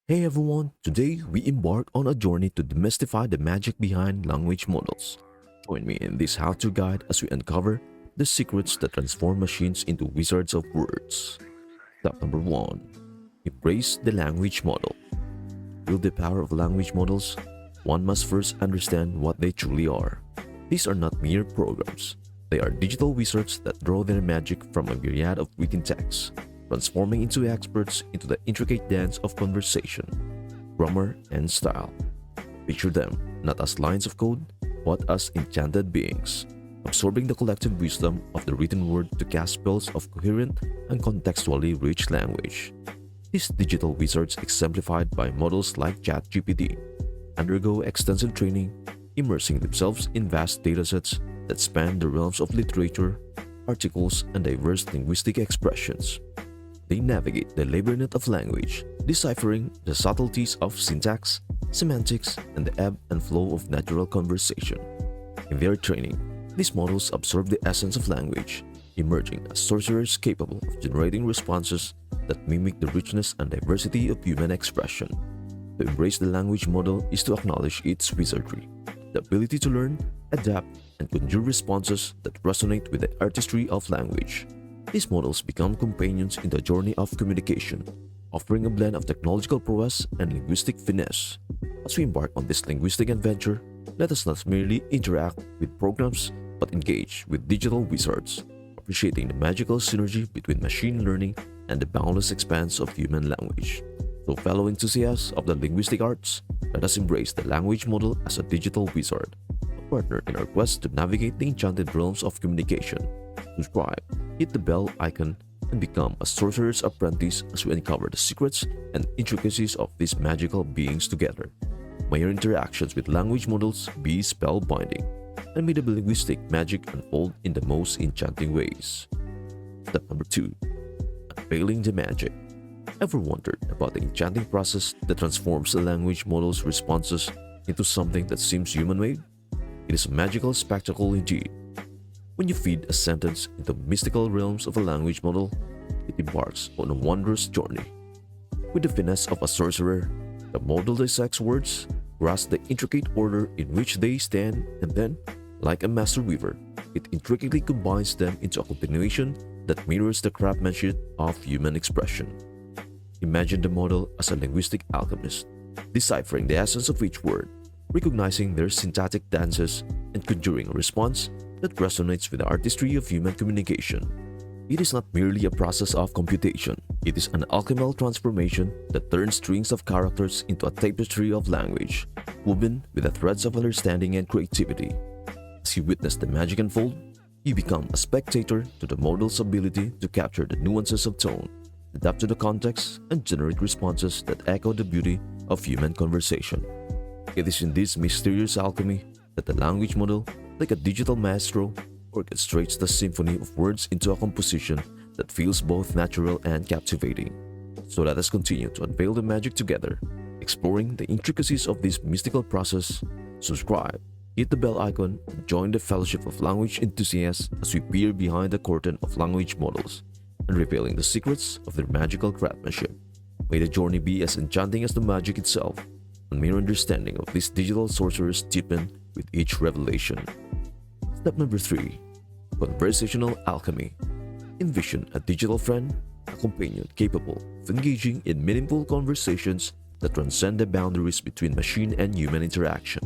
Hey everyone, today we embark on a journey to demystify the magic behind language models. Join me in this how-to guide as we uncover the secrets that transform machines into wizards of words. Step number 1. Embrace the language model. To build the power of language models, one must first understand what they truly are. These are not mere programs. They are digital wizards that draw their magic from a myriad of written texts, transforming into experts into the intricate dance of conversation, grammar, and style. Picture them not as lines of code, but as enchanted beings, absorbing the collective wisdom of the written word to cast spells of coherent and contextually rich language. These digital wizards, exemplified by models like ChatGPT, undergo extensive training, immersing themselves in vast datasets that span the realms of literature, articles, and diverse linguistic expressions. They navigate the labyrinth of language, deciphering the subtleties of syntax, semantics, and the ebb and flow of natural conversation. In their training, these models absorb the essence of language, emerging as sorcerers capable of generating responses that mimic the richness and diversity of human expression. To embrace the language model is to acknowledge its wizardry, the ability to learn, adapt, and conjure responses that resonate with the artistry of language. These models become companions in the journey of communication, offering a blend of technological prowess and linguistic finesse. As we embark on this linguistic adventure, let us not merely interact with programs but engage with digital wizards, appreciating the magical synergy between machine learning and the boundless expanse of human language. So, fellow enthusiasts of the linguistic arts, let us embrace the language model as a digital wizard, a partner in our quest to navigate the enchanted realms of communication. Subscribe, hit the bell icon, and become a sorcerer's apprentice as we uncover the secrets and intricacies of these magical beings together. May your interactions with language models be spellbinding, and may the linguistic magic unfold in the most enchanting ways. Step number 2. Unveiling the magic. Ever wondered about the enchanting process that transforms a language model's responses into something that seems human-made? It is a magical spectacle indeed. When you feed a sentence into mystical realms of a language model, it embarks on a wondrous journey. With the finesse of a sorcerer, the model dissects words, grasps the intricate order in which they stand, and then, like a master weaver, it intricately combines them into a continuation that mirrors the craftsmanship of human expression. Imagine the model as a linguistic alchemist, deciphering the essence of each word, recognizing their syntactic dances, and conjuring a response that resonates with the artistry of human communication. It is not merely a process of computation, it is an alchemical transformation that turns strings of characters into a tapestry of language, woven with the threads of understanding and creativity. As you witness the magic unfold, you become a spectator to the model's ability to capture the nuances of tone, adapt to the context, and generate responses that echo the beauty of human conversation. It is in this mysterious alchemy that the language model, like a digital maestro, orchestrates the symphony of words into a composition that feels both natural and captivating. So let us continue to unveil the magic together, exploring the intricacies of this mystical process. Subscribe, hit the bell icon, and join the fellowship of language enthusiasts as we peer behind the curtain of language models and revealing the secrets of their magical craftsmanship. May the journey be as enchanting as the magic itself, and may your understanding of these digital sorcerers deepen with each revelation. Step number 3. Conversational alchemy. Envision a digital friend, a companion capable of engaging in meaningful conversations that transcend the boundaries between machine and human interaction.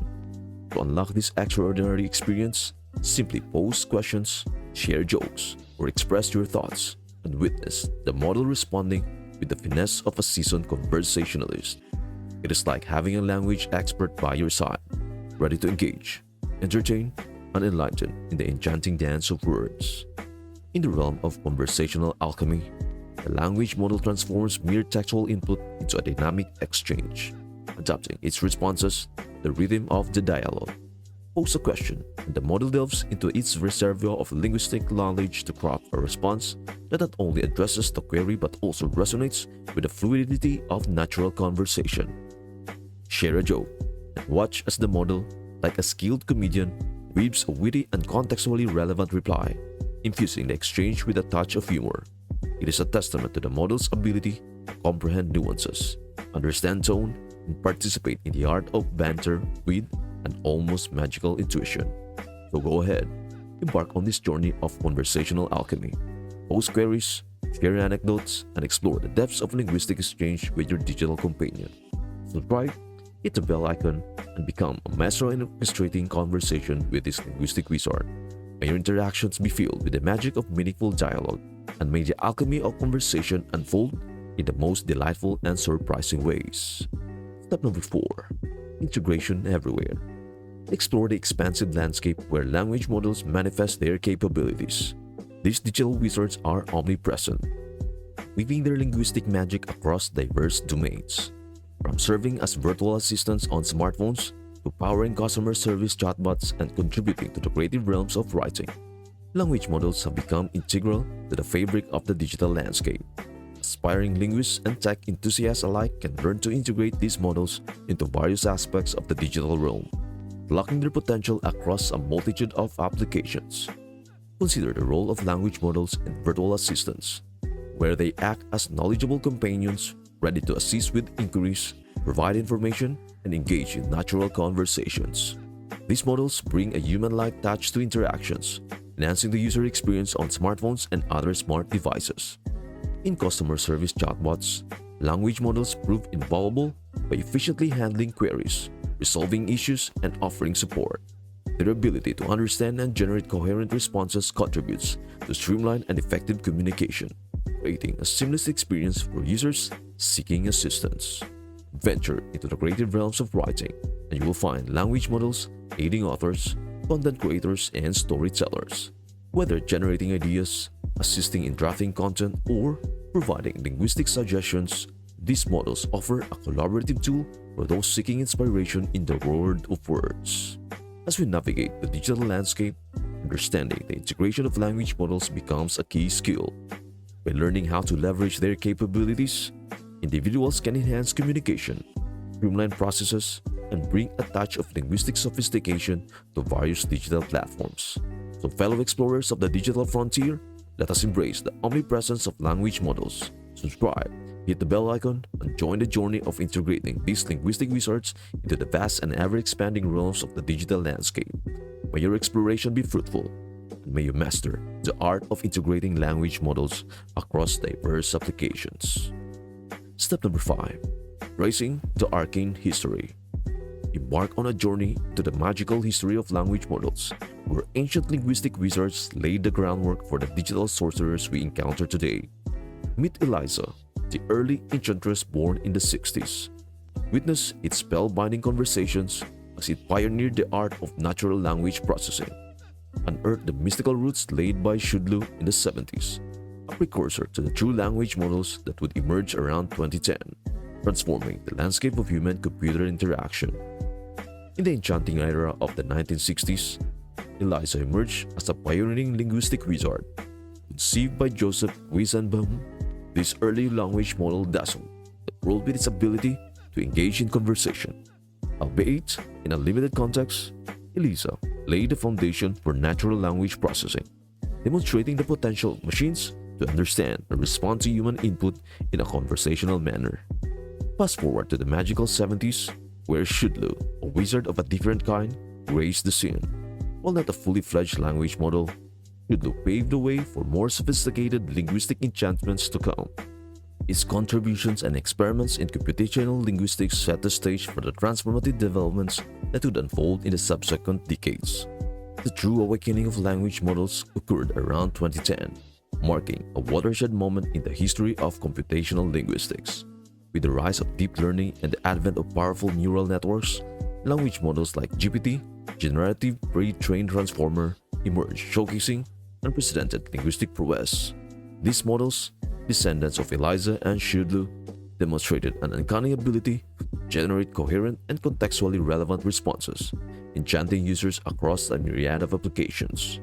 To unlock this extraordinary experience, simply pose questions, share jokes, or express your thoughts, and witness the model responding with the finesse of a seasoned conversationalist. It is like having a language expert by your side, ready to engage, entertain, and enlighten in the enchanting dance of words. In the realm of conversational alchemy, the language model transforms mere textual input into a dynamic exchange, adapting its responses to the rhythm of the dialogue. Pose a question, and the model delves into its reservoir of linguistic knowledge to craft a response that not only addresses the query but also resonates with the fluidity of natural conversation. Share a joke, and watch as the model, like a skilled comedian, weaves a witty and contextually relevant reply, infusing the exchange with a touch of humor. It is a testament to the model's ability to comprehend nuances, understand tone, and participate in the art of banter with an almost magical intuition. So go ahead, embark on this journey of conversational alchemy. Post queries, share anecdotes, and explore the depths of linguistic exchange with your digital companion. Subscribe, hit the bell icon, and become a master in orchestrating conversation with this linguistic wizard. May your interactions be filled with the magic of meaningful dialogue, and may the alchemy of conversation unfold in the most delightful and surprising ways. Step number 4. Integration everywhere. Explore the expansive landscape where language models manifest their capabilities. These digital wizards are omnipresent, weaving their linguistic magic across diverse domains. From serving as virtual assistants on smartphones to powering customer service chatbots and contributing to the creative realms of writing, language models have become integral to the fabric of the digital landscape. Aspiring linguists and tech enthusiasts alike can learn to integrate these models into various aspects of the digital realm, unlocking their potential across a multitude of applications. Consider the role of language models and virtual assistants, where they act as knowledgeable companions ready to assist with inquiries, provide information, and engage in natural conversations. These models bring a human-like touch to interactions, enhancing the user experience on smartphones and other smart devices. In customer service chatbots, language models prove invaluable by efficiently handling queries, resolving issues, and offering support. Their ability to understand and generate coherent responses contributes to streamlined and effective communication, creating a seamless experience for users seeking assistance. Venture into the creative realms of writing, and you will find language models aiding authors, content creators, and storytellers. Whether generating ideas, assisting in drafting content, or providing linguistic suggestions, these models offer a collaborative tool for those seeking inspiration in the world of words. As we navigate the digital landscape, understanding the integration of language models becomes a key skill. By learning how to leverage their capabilities, individuals can enhance communication, streamline processes, and bring a touch of linguistic sophistication to various digital platforms. So fellow explorers of the digital frontier, let us embrace the omnipresence of language models. Subscribe, hit the bell icon, and join the journey of integrating these linguistic wizards into the vast and ever-expanding realms of the digital landscape. May your exploration be fruitful, and may you master the art of integrating language models across diverse applications. Step number 5. Tracing the arcane history. Embark on a journey to the magical history of language models, where ancient linguistic wizards laid the groundwork for the digital sorcerers we encounter today. Meet Eliza, the early enchantress born in the 60s. Witness its spellbinding conversations as it pioneered the art of natural language processing. Unearth the mystical roots laid by Shudlu in the 70s, a precursor to the true language models that would emerge around 2010, transforming the landscape of human-computer interaction. In the enchanting era of the 1960s, Eliza emerged as a pioneering linguistic wizard. Conceived by Joseph Weizenbaum, this early language model dazzled the world with its ability to engage in conversation. Albeit in a limited context, Eliza laid the foundation for natural language processing, demonstrating the potential of machines to understand and respond to human input in a conversational manner. Fast forward to the magical 70s, where Shudlu, a wizard of a different kind, graced the scene. While not a fully fledged language model, Shudlu paved the way for more sophisticated linguistic enchantments to come. His contributions and experiments in computational linguistics set the stage for the transformative developments that would unfold in the subsequent decades. The true awakening of language models occurred around 2010, marking a watershed moment in the history of computational linguistics. With the rise of deep learning and the advent of powerful neural networks, language models like GPT, Generative Pre-trained Transformer, emerged, showcasing unprecedented linguistic prowess. These models, descendants of Eliza and Shudlu, demonstrated an uncanny ability to generate coherent and contextually relevant responses, enchanting users across a myriad of applications.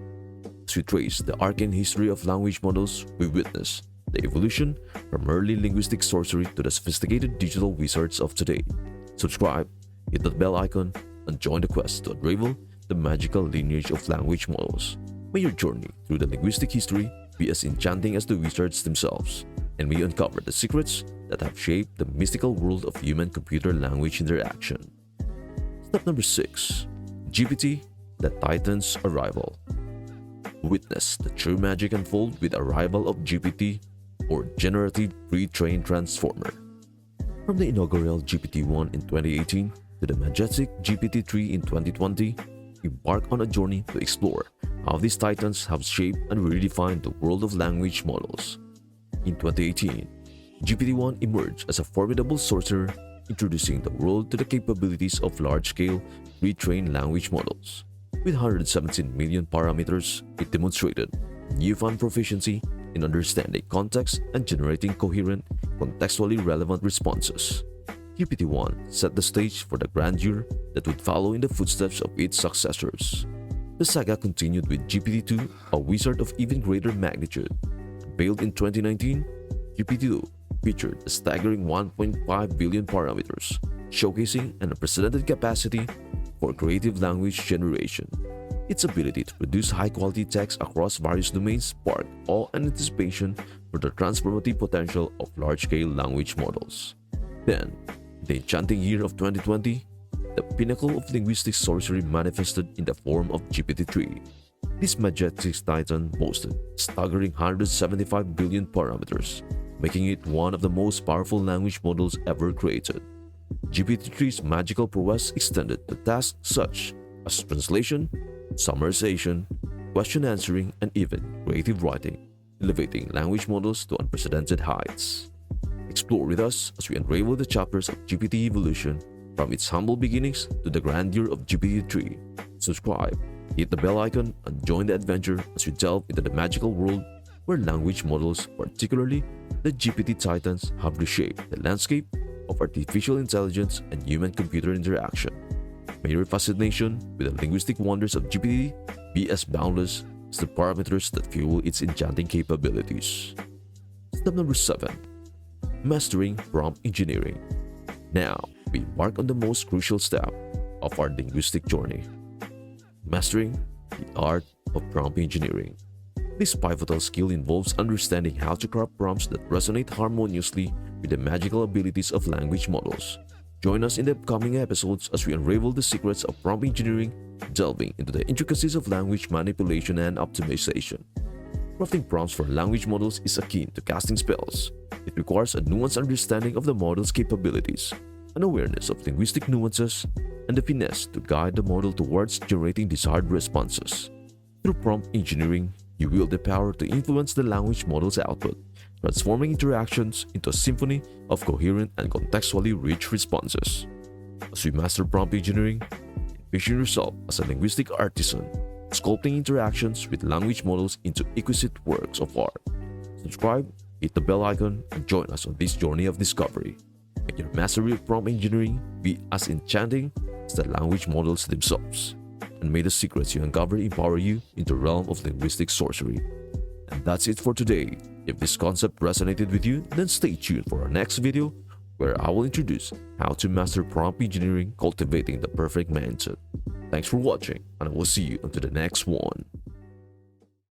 As we trace the arcane history of language models, we witness the evolution from early linguistic sorcery to the sophisticated digital wizards of today. Subscribe, hit that bell icon, and join the quest to unravel the magical lineage of language models. May your journey through the linguistic history be as enchanting as the wizards themselves, and may you uncover the secrets that have shaped the mystical world of human-computer language interaction. Step number 6. GPT, the Titan's arrival. Witness the true magic unfold with the arrival of GPT, or Generative Pre-trained Transformer. From the inaugural GPT-1 in 2018 to the majestic GPT-3 in 2020, embark on a journey to explore how these titans have shaped and redefined the world of language models. In 2018, GPT-1 emerged as a formidable sorcerer, introducing the world to the capabilities of large-scale, pre-trained language models. With 117 million parameters, it demonstrated newfound proficiency in understanding context and generating coherent, contextually relevant responses. GPT-1 set the stage for the grandeur that would follow in the footsteps of its successors. The saga continued with GPT-2, a wizard of even greater magnitude. Unveiled in 2019, GPT-2 featured a staggering 1.5 billion parameters, showcasing an unprecedented capacity for creative language generation. Its ability to produce high-quality text across various domains sparked awe and anticipation for the transformative potential of large-scale language models. Then, in the enchanting year of 2020, the pinnacle of linguistic sorcery manifested in the form of GPT-3. This majestic titan boasted a staggering 175 billion parameters, making it one of the most powerful language models ever created. GPT-3's magical prowess extended to tasks such as translation, summarization, question answering, and even creative writing, elevating language models to unprecedented heights. Explore with us as we unravel the chapters of GPT evolution from its humble beginnings to the grandeur of GPT-3. Subscribe, hit the bell icon, and join the adventure as we delve into the magical world where language models, particularly the GPT titans, have reshaped the landscape of artificial intelligence and human-computer interaction. May your fascination with the linguistic wonders of GPT be as boundless as the parameters that fuel its enchanting capabilities. Step number 7. Mastering prompt engineering. Now, we embark on the most crucial step of our linguistic journey: mastering the art of prompt engineering. This pivotal skill involves understanding how to craft prompts that resonate harmoniously with the magical abilities of language models. Join us in the upcoming episodes as we unravel the secrets of prompt engineering, delving into the intricacies of language manipulation and optimization. Crafting prompts for language models is akin to casting spells. It requires a nuanced understanding of the model's capabilities, an awareness of linguistic nuances, and the finesse to guide the model towards generating desired responses. Through prompt engineering, you wield the power to influence the language model's output, transforming interactions into a symphony of coherent and contextually rich responses. As we master prompt engineering, envision yourself as a linguistic artisan, sculpting interactions with language models into exquisite works of art. Subscribe, hit the bell icon, and join us on this journey of discovery. May your mastery of prompt engineering be as enchanting as the language models themselves, and may the secrets you uncover empower you in the realm of linguistic sorcery. And that's it for today. If this concept resonated with you, then stay tuned for our next video where I will introduce how to master prompt engineering, cultivating the perfect mindset. Thanks for watching, and I will see you until the next one.